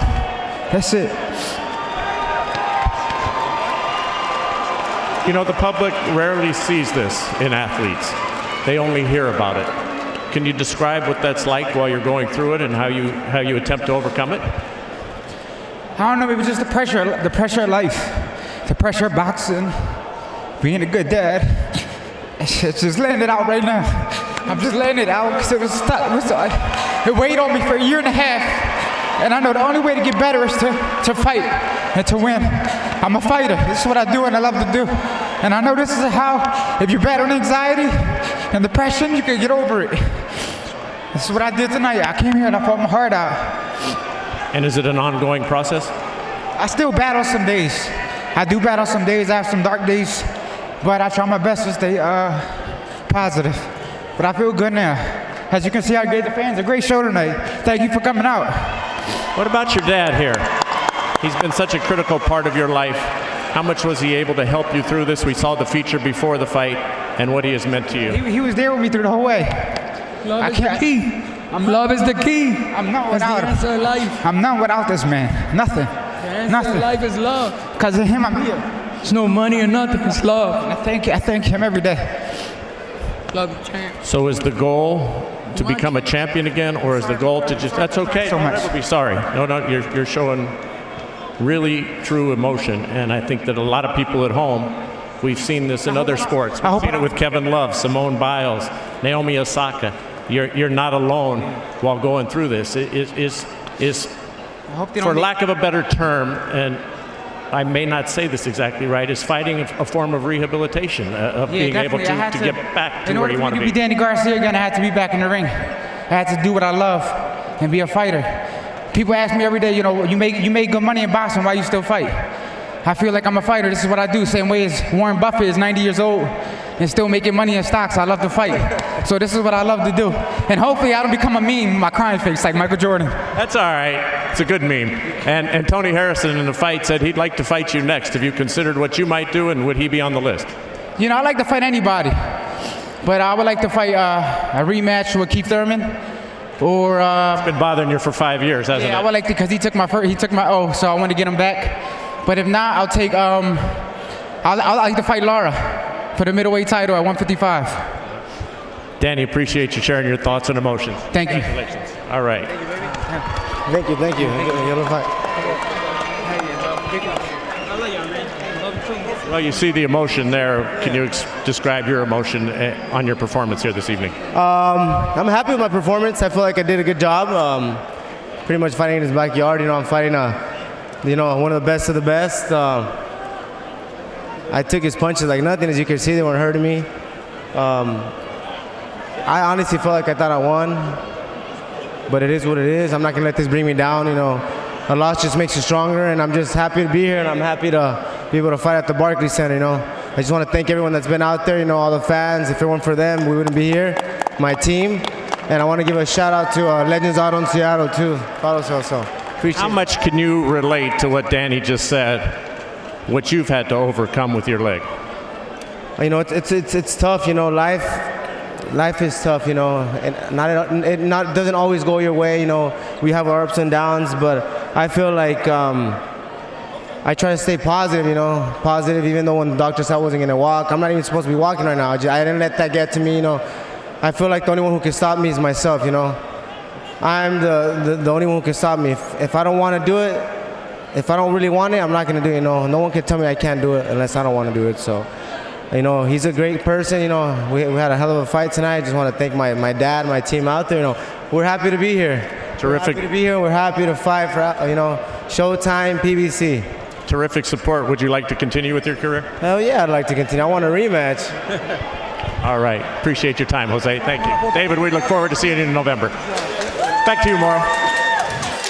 That's it. You know, the public rarely sees this in athletes. They only hear about it. Can you describe what that's like while you're going through it and how you attempt to overcome it? I don't know, it was just the pressure of life, the pressure of boxing, being a good dad. It's just letting it out right now. I'm just letting it out because it weighed on me for a year and a half. And I know the only way to get better is to fight and to win. I'm a fighter. This is what I do and I love to do. And I know this is how, if you're battling anxiety and depression, you can get over it. This is what I did tonight. I came here and I fought my heart out. And is it an ongoing process? I still battle some days. I do battle some days. I have some dark days. But I try my best to stay positive. But I feel good now. As you can see, I gave the fans a great show tonight. Thank you for coming out. What about your dad here? He's been such a critical part of your life. How much was he able to help you through this? We saw the feature before the fight and what he has meant to you. He was there with me through the whole way. Love is the key. Love is the key. I'm not without him. That's the answer of life. I'm not without this man. Nothing. The answer Nothing. of life is love. Because of him, I'm here. It's no money or nothing. It's love. I thank him every day. Love the champ. So is the goal to become a champion again, or is the goal to just, that's okay, so don't much. ever be sorry. No, you're showing really true emotion, and I think that a lot of people at home, we've seen this in other sports. We've seen it with Kevin Love, Simone Biles, Naomi Osaka. You're not alone while going through this. It is for lack of a better term, and I may not say this exactly right, is fighting a form of rehabilitation, of being able to get back to where you want to be. In order for me to be Danny Garcia again, I had to be back in the ring. I had to do what I love and be a fighter. People ask me every day, you know, you make good money in boxing, why you still fight? I feel like I'm a fighter. This is what I do. Same way as Warren Buffett is 90 years old and still making money in stocks. I love to fight. So this is what I love to do. And hopefully I don't become a meme with my crying face like Michael Jordan. That's all right. It's a good meme. And Tony Harrison in the fight said he'd like to fight you next. Have you considered what you might do, and would he be on the list? You know, I like to fight anybody. But I would like to fight a rematch with Keith Thurman. Or it's been bothering you for 5 years, hasn't it? Yeah, I would like to, because he took my O, so I want to get him back. But if not, I'll take I'd like to fight Lara for the middleweight title at 155. Danny, appreciate you sharing your thoughts and emotions. Thank you. Congratulations. All right. Thank you. Well, you see the emotion there. Can you describe your emotion on your performance here this evening? I'm happy with my performance. I feel like I did a good job. Pretty much fighting in his backyard. I'm fighting one of the best of the best. I took his punches like nothing. As you can see, they weren't hurting me. I honestly felt like I thought I won, but it is what it is. I'm not gonna let this bring me down. A loss just makes you stronger, and I'm just happy to be here, and I'm happy to be able to fight at the Barclays Center. I just want to thank everyone that's been out there. All the fans. If it weren't for them, we wouldn't be here. My team, and I want to give a shout out to Legends out in Seattle too. Appreciate How much can you relate to what Danny just said? What you've had to overcome with your leg? It's tough. Life is tough. And it doesn't always go your way. We have our ups and downs, but I feel like I try to stay positive. Positive, even though when the doctor said I wasn't gonna walk, I'm not even supposed to be walking right now. I didn't let that get to me. I feel like the only one who can stop me is myself. I'm the only one who can stop me. If I don't want to do it, if I don't really want it, I'm not gonna do it. No one can tell me I can't do it unless I don't want to do it. So. He's a great person. We had a hell of a fight tonight. I just want to thank my dad, my team out there. We're happy to be here. Terrific. We're happy to be here. We're happy to fight for, Showtime, PBC. Terrific support. Would you like to continue with your career? Hell yeah, I'd like to continue. I want a rematch. All right. Appreciate your time, Jose. Thank you. David, we look forward to seeing you in November. Back to you, Mauro.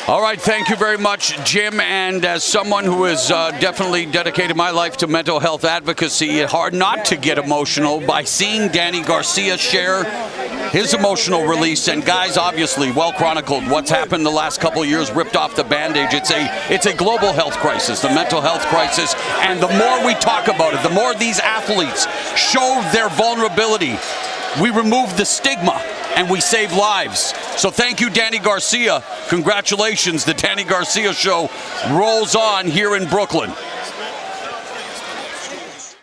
All right, thank you very much, Jim. And as someone who has definitely dedicated my life to mental health advocacy, it's hard not to get emotional by seeing Danny Garcia share his emotional release. And guys, obviously, well chronicled what's happened the last couple of years, ripped off the bandage. It's a global health crisis, the mental health crisis. And the more we talk about it, the more these athletes show their vulnerability, we remove the stigma and we save lives. So thank you, Danny Garcia. Congratulations. The Danny Garcia Show rolls on here in Brooklyn.